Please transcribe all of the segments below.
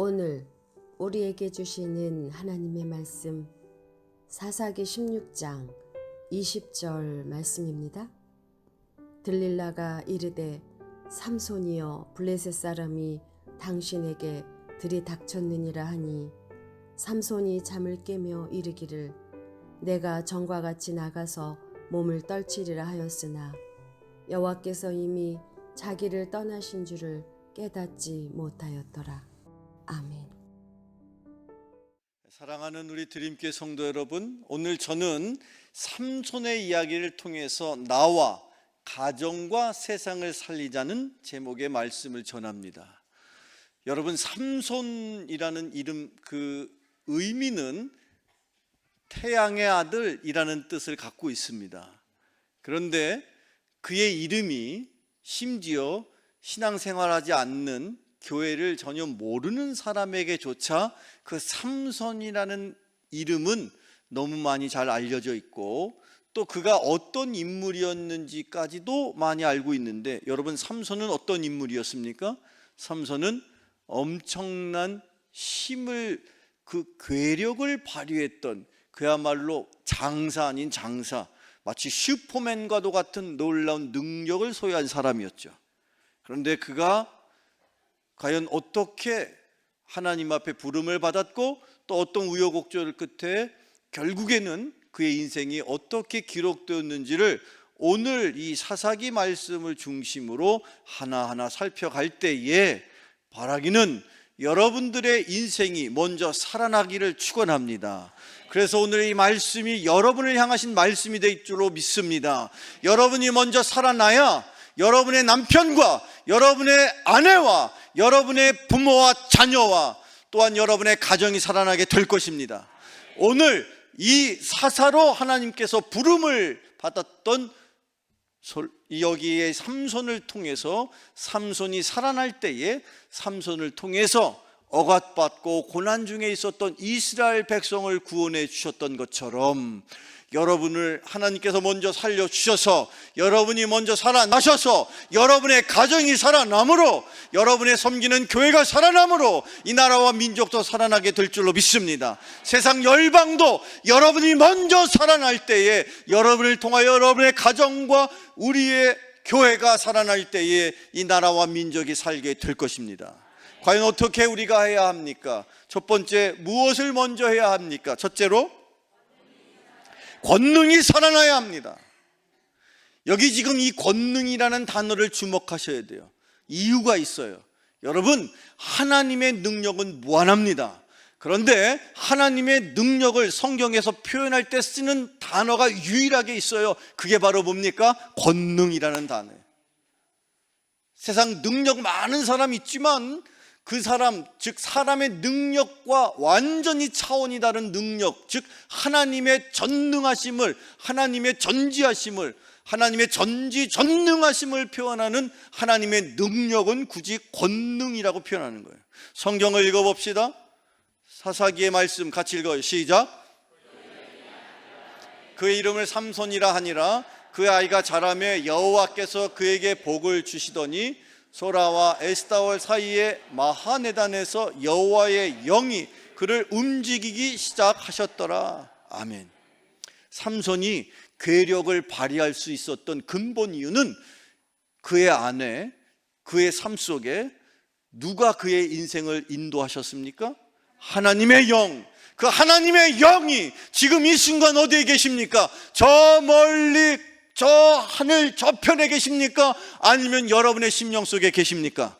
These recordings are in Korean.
오늘 우리에게 주시는 하나님의 말씀 사사기 16장 20절 말씀입니다. 들릴라가 이르되 삼손이여 블레셋 사람이 당신에게 들이닥쳤느니라 하니 삼손이 잠을 깨며 이르기를 내가 전과 같이 나가서 몸을 떨치리라 하였으나 여호와께서 이미 자기를 떠나신 줄을 깨닫지 못하였더라. 아멘. 사랑하는 우리 드림교회 성도 여러분, 오늘 저는 삼손의 이야기를 통해서 나와 가정과 세상을 살리자는 제목의 말씀을 전합니다. 여러분, 삼손이라는 이름, 그 의미는 태양의 아들이라는 뜻을 갖고 있습니다. 그런데 그의 이름이 심지어 신앙생활하지 않는 교회를 전혀 모르는 사람에게조차 그 삼손이라는 이름은 너무 많이 잘 알려져 있고 또 그가 어떤 인물이었는지까지도 많이 알고 있는데, 여러분, 삼손은 어떤 인물이었습니까? 삼손은 엄청난 힘을, 그 괴력을 발휘했던, 그야말로 장사 아닌 장사, 마치 슈퍼맨과도 같은 놀라운 능력을 소유한 사람이었죠. 그런데 그가 과연 어떻게 하나님 앞에 부름을 받았고 또 어떤 우여곡절 끝에 결국에는 그의 인생이 어떻게 기록되었는지를 오늘 이 사사기 말씀을 중심으로 하나하나 살펴갈 때에 바라기는 여러분들의 인생이 먼저 살아나기를 축원합니다. 그래서 오늘 이 말씀이 여러분을 향하신 말씀이 될 줄로 믿습니다. 여러분이 먼저 살아나야 여러분의 남편과 여러분의 아내와 여러분의 부모와 자녀와 또한 여러분의 가정이 살아나게 될 것입니다. 오늘 이 사사로 하나님께서 부름을 받았던 여기에 삼손을 통해서 삼손이 살아날 때에 삼손을 통해서 억압받고 고난 중에 있었던 이스라엘 백성을 구원해 주셨던 것처럼 여러분을 하나님께서 먼저 살려주셔서 여러분이 먼저 살아나셔서 여러분의 가정이 살아남으로 여러분의 섬기는 교회가 살아남으로 이 나라와 민족도 살아나게 될 줄로 믿습니다. 세상 열방도 여러분이 먼저 살아날 때에 여러분을 통하여 여러분의 가정과 우리의 교회가 살아날 때에 이 나라와 민족이 살게 될 것입니다. 과연 어떻게 우리가 해야 합니까? 첫 번째, 무엇을 먼저 해야 합니까? 첫째로 권능이 살아나야 합니다. 여기 지금 이 권능이라는 단어를 주목하셔야 돼요. 이유가 있어요. 여러분, 하나님의 능력은 무한합니다. 그런데 하나님의 능력을 성경에서 표현할 때 쓰는 단어가 유일하게 있어요. 그게 바로 뭡니까? 권능이라는 단어예요. 세상 능력 많은 사람 있지만 그 사람, 즉 사람의 능력과 완전히 차원이 다른 능력, 즉 하나님의 전능하심을, 하나님의 전지하심을, 하나님의 전지전능하심을 표현하는 하나님의 능력은 굳이 권능이라고 표현하는 거예요. 성경을 읽어봅시다. 사사기의 말씀 같이 읽어요. 시작. 그의 이름을 삼손이라 하니라. 그 아이가 자라매 여호와께서 그에게 복을 주시더니 소라와 에스타올 사이에 마하네단에서 여호와의 영이 그를 움직이기 시작하셨더라. 아멘. 삼손이 괴력을 발휘할 수 있었던 근본 이유는 그의 아내, 그의 삶 속에 누가 그의 인생을 인도하셨습니까? 하나님의 영. 그 하나님의 영이 지금 이 순간 어디에 계십니까? 저 멀리 저 하늘 저편에 계십니까? 아니면 여러분의 심령 속에 계십니까?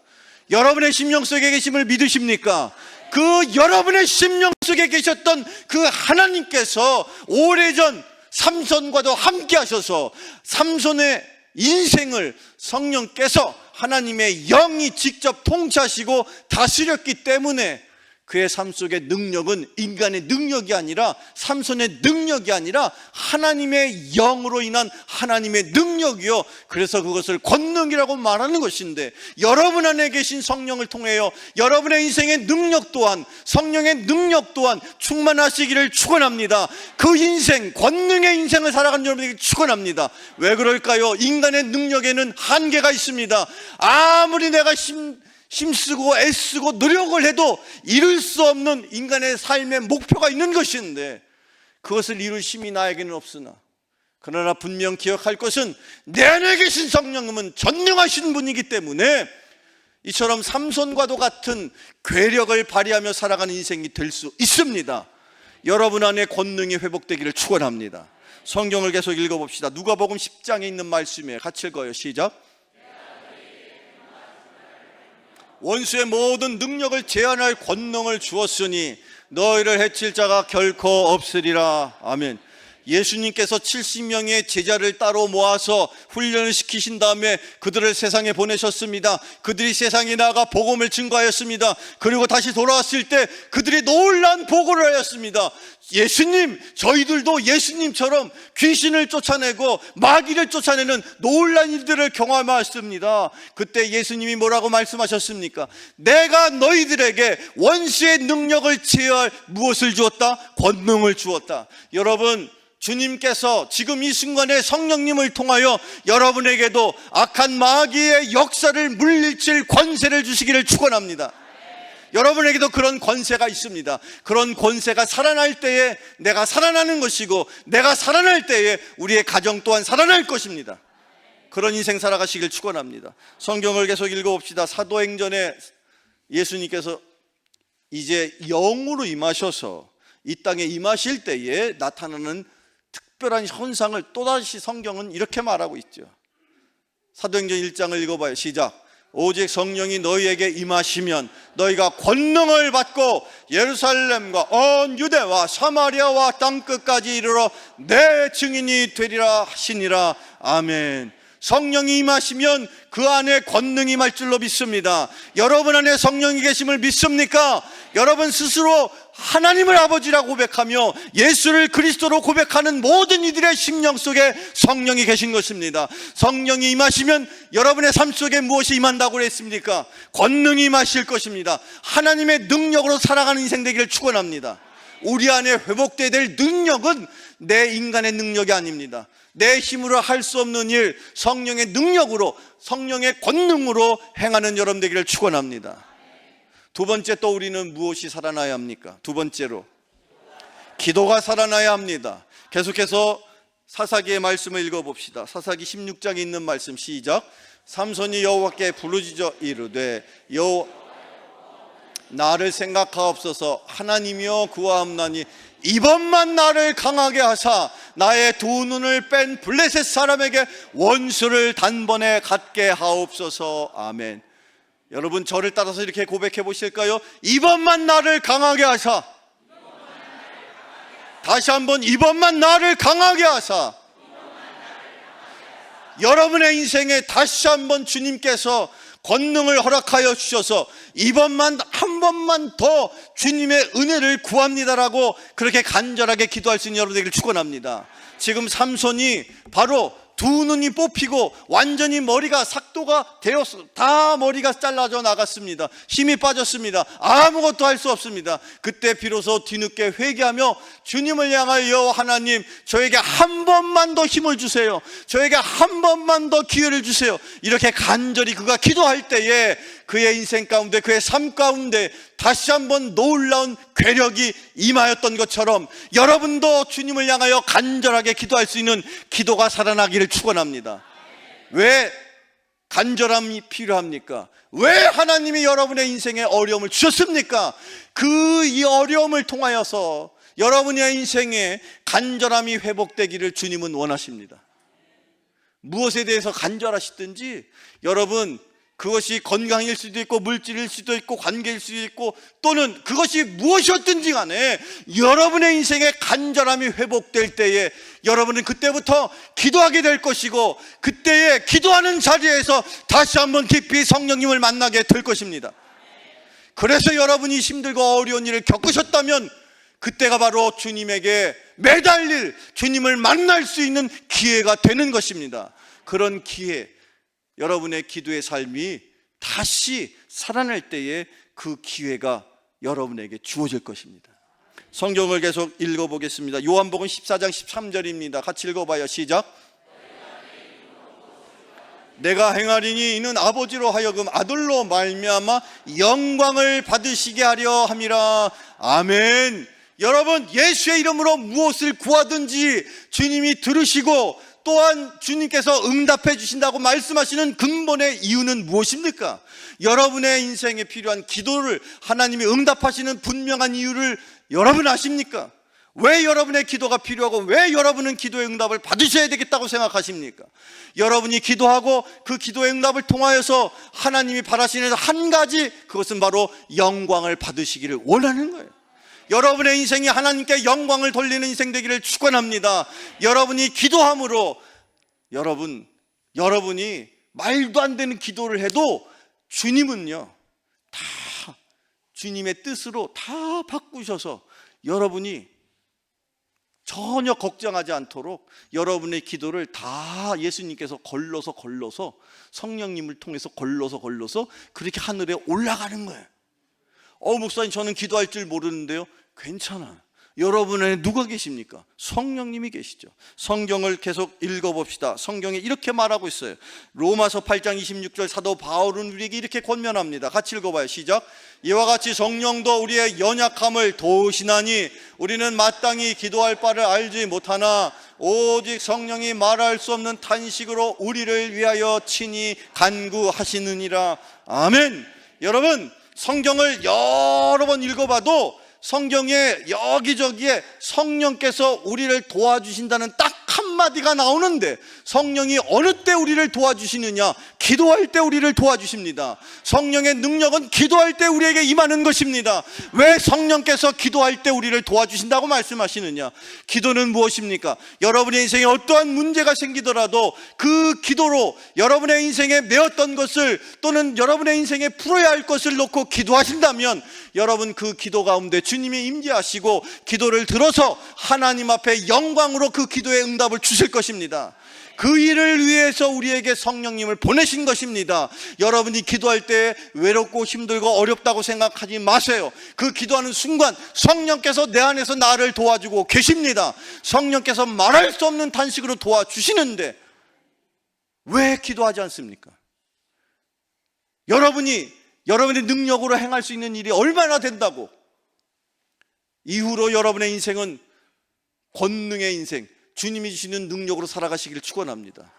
여러분의 심령 속에 계심을 믿으십니까? 그 여러분의 심령 속에 계셨던 그 하나님께서 오래전 삼손과도 함께 하셔서 삼손의 인생을 성령께서 하나님의 영이 직접 통치하시고 다스렸기 때문에 그의 삶 속의 능력은 인간의 능력이 아니라 삼손의 능력이 아니라 하나님의 영으로 인한 하나님의 능력이요, 그래서 그것을 권능이라고 말하는 것인데, 여러분 안에 계신 성령을 통하여 여러분의 인생의 능력 또한, 성령의 능력 또한 충만하시기를 축원합니다. 그 인생, 권능의 인생을 살아가는 여러분에게 축원합니다. 왜 그럴까요? 인간의 능력에는 한계가 있습니다. 아무리 내가 힘쓰고 애쓰고 노력을 해도 이룰 수 없는 인간의 삶의 목표가 있는 것인데 그것을 이룰 힘이 나에게는 없으나 그러나 분명 기억할 것은 내 안에 계신 성령님은 전능하신 분이기 때문에 이처럼 삼손과도 같은 괴력을 발휘하며 살아가는 인생이 될 수 있습니다. 여러분 안에 권능이 회복되기를 축원합니다. 성경을 계속 읽어봅시다. 누가복음 10장에 있는 말씀이에요. 같이 읽어요. 시작. 원수의 모든 능력을 제한할 권능을 주었으니 너희를 해칠 자가 결코 없으리라. 아멘. 예수님께서 70명의 제자를 따로 모아서 훈련을 시키신 다음에 그들을 세상에 보내셨습니다. 그들이 세상에 나가 복음을 증거하였습니다. 그리고 다시 돌아왔을 때 그들이 놀라운 보고를 하였습니다. 예수님, 저희들도 예수님처럼 귀신을 쫓아내고 마귀를 쫓아내는 놀라운 일들을 경험하였습니다. 그때 예수님이 뭐라고 말씀하셨습니까? 내가 너희들에게 원수의 능력을 제어할 무엇을 주었다? 권능을 주었다. 여러분, 주님께서 지금 이 순간에 성령님을 통하여 여러분에게도 악한 마귀의 역사를 물리칠 권세를 주시기를 축원합니다. 여러분에게도 그런 권세가 있습니다. 그런 권세가 살아날 때에 내가 살아나는 것이고 내가 살아날 때에 우리의 가정 또한 살아날 것입니다. 그런 인생 살아가시길 축원합니다. 성경을 계속 읽어봅시다. 사도행전에 예수님께서 이제 영으로 임하셔서 이 땅에 임하실 때에 나타나는 특별한 현상을 또다시 성경은 이렇게 말하고 있죠. 사도행전 1장을 읽어봐요. 시작. 오직 성령이 너희에게 임하시면 너희가 권능을 받고 예루살렘과 온 유대와 사마리아와 땅끝까지 이르러 내 증인이 되리라 하시니라. 아멘. 성령이 임하시면 그 안에 권능이 임할 줄로 믿습니다. 여러분 안에 성령이 계심을 믿습니까? 여러분 스스로 하나님을 아버지라고 고백하며 예수를 그리스도로 고백하는 모든 이들의 심령 속에 성령이 계신 것입니다. 성령이 임하시면 여러분의 삶 속에 무엇이 임한다고 그랬습니까? 권능이 임하실 것입니다. 하나님의 능력으로 살아가는 인생 되기를 축원합니다. 우리 안에 회복되어야 될 능력은 내 인간의 능력이 아닙니다. 내 힘으로 할 수 없는 일, 성령의 능력으로, 성령의 권능으로 행하는 여러분 되기를 축원합니다. 두 번째, 또 우리는 무엇이 살아나야 합니까? 두 번째로 기도가 살아나야 합니다. 계속해서 사사기의 말씀을 읽어봅시다. 사사기 16장에 있는 말씀 시작. 삼손이 여호와께 부르짖어 이르되 여호와 나를 생각하옵소서. 하나님이여 구하옵나니 이번만 나를 강하게 하사 나의 두 눈을 뺀 블레셋 사람에게 원수를 단번에 갖게 하옵소서. 아멘. 여러분 저를 따라서 이렇게 고백해 보실까요? 이번만 나를 강하게 하사. 다시 한번 이번만 나를 강하게 하사. 여러분의 인생에 다시 한번 주님께서 권능을 허락하여 주셔서 이번만 한 번만 더 주님의 은혜를 구합니다라고 그렇게 간절하게 기도할 수 있는 여러분에게 축원합니다. 지금 삼손이 바로 두 눈이 뽑히고 완전히 머리가 삭도가 되었어. 다 머리가 잘라져 나갔습니다. 힘이 빠졌습니다. 아무것도 할 수 없습니다. 그때 비로소 뒤늦게 회개하며 주님을 향하여 여호와 하나님, 저에게 한 번만 더 힘을 주세요. 저에게 한 번만 더 기회를 주세요. 이렇게 간절히 그가 기도할 때에 그의 인생 가운데, 그의 삶 가운데 다시 한번 놀라운 괴력이 임하였던 것처럼 여러분도 주님을 향하여 간절하게 기도할 수 있는 기도가 살아나기를 축원합니다. 왜 간절함이 필요합니까? 왜 하나님이 여러분의 인생에 어려움을 주셨습니까? 그 이 어려움을 통하여서 여러분의 인생에 간절함이 회복되기를 주님은 원하십니다. 무엇에 대해서 간절하시든지 여러분, 그것이 건강일 수도 있고 물질일 수도 있고 관계일 수도 있고 또는 그것이 무엇이었든지 간에 여러분의 인생에 간절함이 회복될 때에 여러분은 그때부터 기도하게 될 것이고 그때에 기도하는 자리에서 다시 한번 깊이 성령님을 만나게 될 것입니다. 그래서 여러분이 힘들고 어려운 일을 겪으셨다면 그때가 바로 주님에게 매달릴, 주님을 만날 수 있는 기회가 되는 것입니다. 그런 기회, 여러분의 기도의 삶이 다시 살아날 때에 그 기회가 여러분에게 주어질 것입니다. 성경을 계속 읽어보겠습니다. 요한복음 14장 13절입니다. 같이 읽어봐요. 시작. 내가 행하리니 이는 아버지로 하여금 아들로 말미암아 영광을 받으시게 하려 함이라. 아멘. 여러분, 예수의 이름으로 무엇을 구하든지 주님이 들으시고 또한 주님께서 응답해 주신다고 말씀하시는 근본의 이유는 무엇입니까? 여러분의 인생에 필요한 기도를 하나님이 응답하시는 분명한 이유를 여러분 아십니까? 왜 여러분의 기도가 필요하고 왜 여러분은 기도의 응답을 받으셔야 되겠다고 생각하십니까? 여러분이 기도하고 그 기도의 응답을 통하여서 하나님이 바라시는 한 가지, 그것은 바로 영광을 받으시기를 원하는 거예요. 여러분의 인생이 하나님께 영광을 돌리는 인생 되기를 축원합니다. 여러분이 기도함으로 여러분이 말도 안 되는 기도를 해도 주님은요 다 주님의 뜻으로 다 바꾸셔서 여러분이 전혀 걱정하지 않도록 여러분의 기도를 다 예수님께서 걸러서 성령님을 통해서 걸러서 그렇게 하늘에 올라가는 거예요. 목사님, 저는 기도할 줄 모르는데요. 괜찮아. 여러분 안에 누가 계십니까? 성령님이 계시죠. 성경을 계속 읽어봅시다. 성경에 이렇게 말하고 있어요. 로마서 8장 26절 사도 바울은 우리에게 이렇게 권면합니다. 같이 읽어봐요. 시작. 이와 같이 성령도 우리의 연약함을 도우시나니 우리는 마땅히 기도할 바를 알지 못하나 오직 성령이 말할 수 없는 탄식으로 우리를 위하여 친히 간구하시느니라. 아멘. 여러분, 성경을 여러 번 읽어봐도 성경에 여기저기에 성령께서 우리를 도와주신다는 딱 한마디가 나오는데, 성령이 어느 때 우리를 도와주시느냐? 기도할 때 우리를 도와주십니다. 성령의 능력은 기도할 때 우리에게 임하는 것입니다. 왜 성령께서 기도할 때 우리를 도와주신다고 말씀하시느냐? 기도는 무엇입니까? 여러분의 인생에 어떠한 문제가 생기더라도 그 기도로 여러분의 인생에 메었던 것을 또는 여러분의 인생에 풀어야 할 것을 놓고 기도하신다면 여러분 그 기도 가운데 주님이 임재하시고 기도를 들어서 하나님 앞에 영광으로 그 기도의 응답을 주실 것입니다. 그 일을 위해서 우리에게 성령님을 보내신 것입니다. 여러분이 기도할 때 외롭고 힘들고 어렵다고 생각하지 마세요. 그 기도하는 순간 성령께서 내 안에서 나를 도와주고 계십니다. 성령께서 말할 수 없는 탄식으로 도와주시는데 왜 기도하지 않습니까? 여러분의 능력으로 행할 수 있는 일이 얼마나 된다고? 이후로 여러분의 인생은 권능의 인생, 주님이 주시는 능력으로 살아가시기를 축원합니다.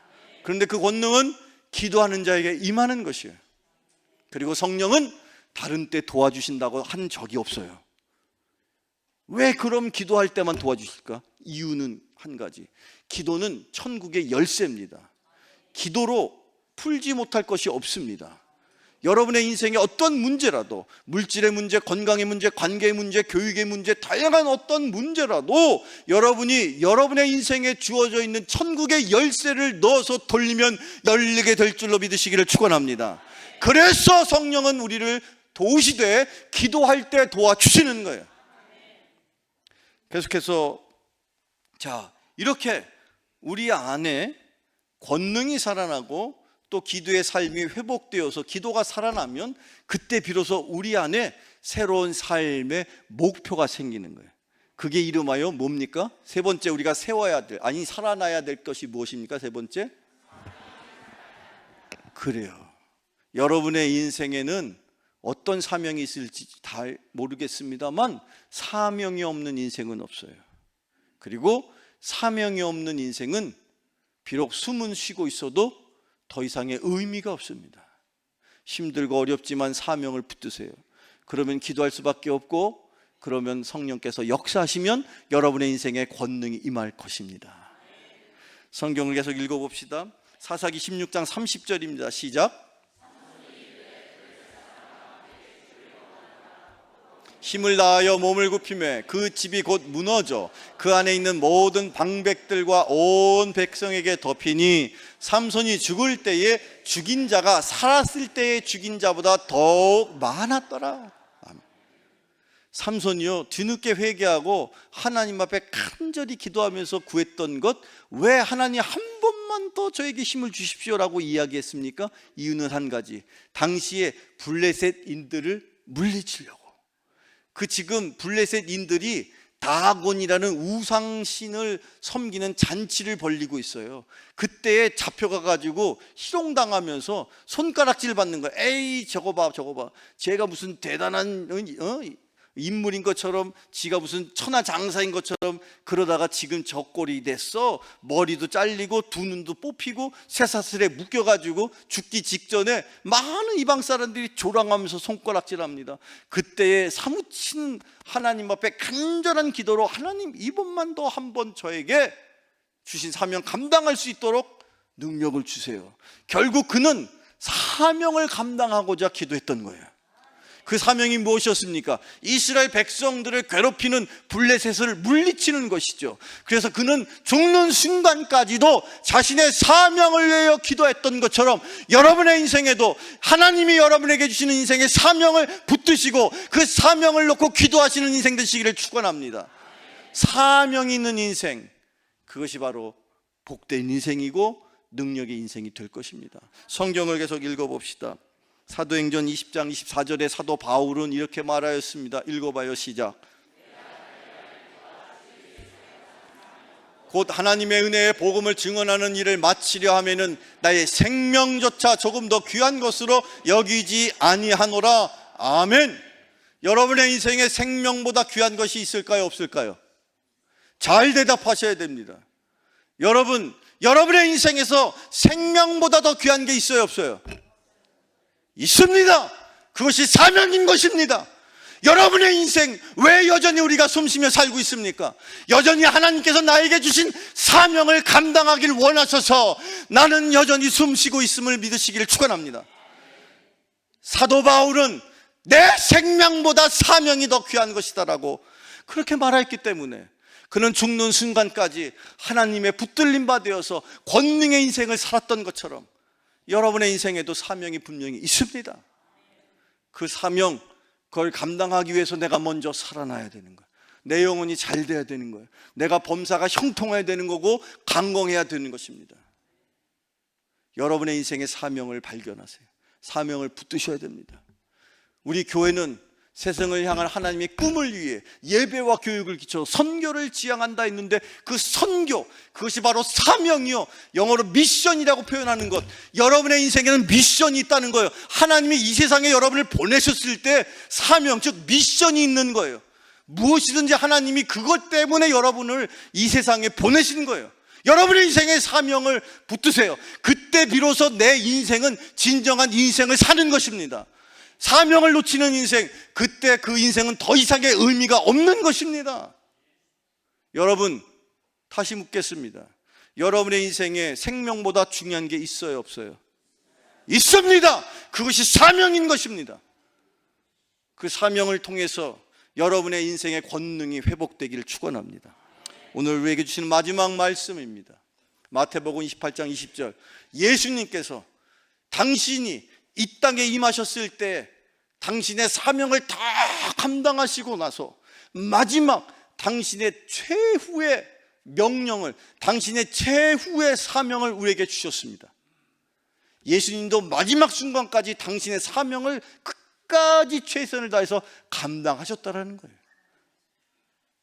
그런데 그 권능은 기도하는 자에게 임하는 것이에요. 그리고 성령은 다른 때 도와주신다고 한 적이 없어요. 왜 그럼 기도할 때만 도와주실까? 이유는 한 가지. 기도는 천국의 열쇠입니다. 기도로 풀지 못할 것이 없습니다. 여러분의 인생에 어떤 문제라도, 물질의 문제, 건강의 문제, 관계의 문제, 교육의 문제, 다양한 어떤 문제라도 여러분의 인생에 주어져 있는 천국의 열쇠를 넣어서 돌리면 열리게 될 줄로 믿으시기를 축원합니다. 그래서 성령은 우리를 도우시되 기도할 때 도와주시는 거예요. 계속해서 이렇게 우리 안에 권능이 살아나고 또 기도의 삶이 회복되어서 기도가 살아나면 그때 비로소 우리 안에 새로운 삶의 목표가 생기는 거예요. 그게 이름하여 뭡니까? 세 번째 우리가 살아나야 될 것이 무엇입니까? 세 번째? 그래요. 여러분의 인생에는 어떤 사명이 있을지 다 모르겠습니다만 사명이 없는 인생은 없어요. 그리고 사명이 없는 인생은 비록 숨은 쉬고 있어도 더 이상의 의미가 없습니다. 힘들고 어렵지만 사명을 붙드세요. 그러면 기도할 수밖에 없고, 그러면 성령께서 역사하시면 여러분의 인생에 권능이 임할 것입니다. 성경을 계속 읽어봅시다. 사사기 16장 30절입니다. 시작. 힘을 다하여 몸을 굽히매 그 집이 곧 무너져 그 안에 있는 모든 방백들과 온 백성에게 덮이니 삼손이 죽을 때에 죽인 자가 살았을 때의 죽인 자보다 더욱 많았더라. 삼손이요, 뒤늦게 회개하고 하나님 앞에 간절히 기도하면서 구했던 것, 왜 하나님 한 번만 더 저에게 힘을 주십시오라고 이야기했습니까? 이유는 한 가지. 당시에 블레셋인들을 물리치려고. 지금 블레셋인들이 다곤이라는 우상신을 섬기는 잔치를 벌리고 있어요. 그때에 잡혀가 가지고 희롱당하면서 손가락질 받는 거예요. 에이 저거 봐 저거 봐, 제가 무슨 대단한 인물인 것처럼, 지가 무슨 천하장사인 것처럼 그러다가 지금 저 꼴이 됐어. 머리도 잘리고 두 눈도 뽑히고 쇠사슬에 묶여가지고 죽기 직전에 많은 이방 사람들이 조랑하면서 손가락질합니다. 그때에 사무치는 하나님 앞에 간절한 기도로, 하나님 이번만 더 한 번 저에게 주신 사명 감당할 수 있도록 능력을 주세요. 결국 그는 사명을 감당하고자 기도했던 거예요. 그 사명이 무엇이었습니까? 이스라엘 백성들을 괴롭히는 블레셋을 물리치는 것이죠. 그래서 그는 죽는 순간까지도 자신의 사명을 위하여 기도했던 것처럼, 여러분의 인생에도 하나님이 여러분에게 주시는 인생의 사명을 붙드시고 그 사명을 놓고 기도하시는 인생 되시기를 축원합니다. 사명이 있는 인생, 그것이 바로 복된 인생이고 능력의 인생이 될 것입니다. 성경을 계속 읽어봅시다. 사도행전 20장 24절에 사도 바울은 이렇게 말하였습니다. 읽어봐요. 시작. 곧 하나님의 은혜의 복음을 증언하는 일을 마치려 하면은 나의 생명조차 조금 더 귀한 것으로 여기지 아니하노라. 아멘. 여러분의 인생에 생명보다 귀한 것이 있을까요? 없을까요? 잘 대답하셔야 됩니다. 여러분의 인생에서 생명보다 더 귀한 게 있어요? 없어요? 있습니다. 그것이 사명인 것입니다. 여러분의 인생 왜 여전히 우리가 숨쉬며 살고 있습니까? 여전히 하나님께서 나에게 주신 사명을 감당하길 원하셔서 나는 여전히 숨쉬고 있음을 믿으시기를 축원합니다. 사도 바울은 내 생명보다 사명이 더 귀한 것이다라고 그렇게 말했기 때문에 그는 죽는 순간까지 하나님의 붙들림 받아서 권능의 인생을 살았던 것처럼 여러분의 인생에도 사명이 분명히 있습니다. 그 사명, 그걸 감당하기 위해서 내가 먼저 살아나야 되는 거예요. 내 영혼이 잘 돼야 되는 거예요. 내가 범사가 형통해야 되는 거고 강건해야 되는 것입니다. 여러분의 인생의 사명을 발견하세요. 사명을 붙드셔야 됩니다. 우리 교회는 세상을 향한 하나님의 꿈을 위해 예배와 교육을 기초 선교를 지향한다 했는데, 그 선교, 그것이 바로 사명이요, 영어로 미션이라고 표현하는 것. 여러분의 인생에는 미션이 있다는 거예요. 하나님이 이 세상에 여러분을 보내셨을 때 사명, 즉 미션이 있는 거예요. 무엇이든지 하나님이 그것 때문에 여러분을 이 세상에 보내시는 거예요. 여러분의 인생의 사명을 붙드세요. 그때 비로소 내 인생은 진정한 인생을 사는 것입니다. 사명을 놓치는 인생, 그때 그 인생은 더 이상의 의미가 없는 것입니다. 여러분, 다시 묻겠습니다. 여러분의 인생에 생명보다 중요한 게 있어요, 없어요? 있습니다. 그것이 사명인 것입니다. 그 사명을 통해서 여러분의 인생의 권능이 회복되기를 축원합니다. 오늘 우리에게 주시는 마지막 말씀입니다. 마태복음 28장 20절. 예수님께서 당신이 이 땅에 임하셨을 때 당신의 사명을 다 감당하시고 나서 마지막 당신의 최후의 명령을, 당신의 최후의 사명을 우리에게 주셨습니다. 예수님도 마지막 순간까지 당신의 사명을 끝까지 최선을 다해서 감당하셨다는 거예요.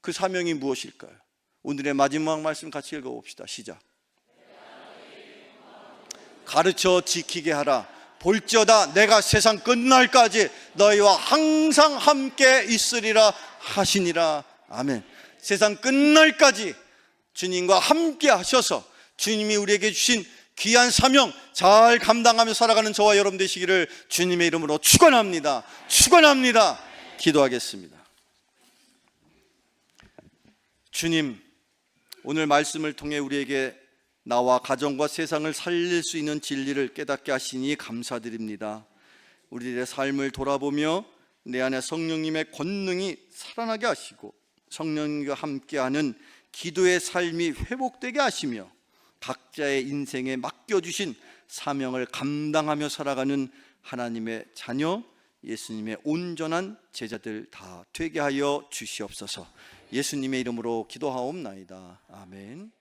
그 사명이 무엇일까요? 오늘의 마지막 말씀 같이 읽어봅시다. 시작. 가르쳐 지키게 하라. 볼지어다 내가 세상 끝날까지 너희와 항상 함께 있으리라 하시니라. 아멘. 세상 끝날까지 주님과 함께 하셔서 주님이 우리에게 주신 귀한 사명 잘 감당하며 살아가는 저와 여러분 되시기를 주님의 이름으로 축원합니다. 축원합니다. 기도하겠습니다. 주님, 오늘 말씀을 통해 우리에게 나와 가정과 세상을 살릴 수 있는 진리를 깨닫게 하시니 감사드립니다. 우리들의 삶을 돌아보며 내 안에 성령님의 권능이 살아나게 하시고 성령님과 함께하는 기도의 삶이 회복되게 하시며 각자의 인생에 맡겨주신 사명을 감당하며 살아가는 하나님의 자녀, 예수님의 온전한 제자들 다 되게 하여 주시옵소서. 예수님의 이름으로 기도하옵나이다. 아멘.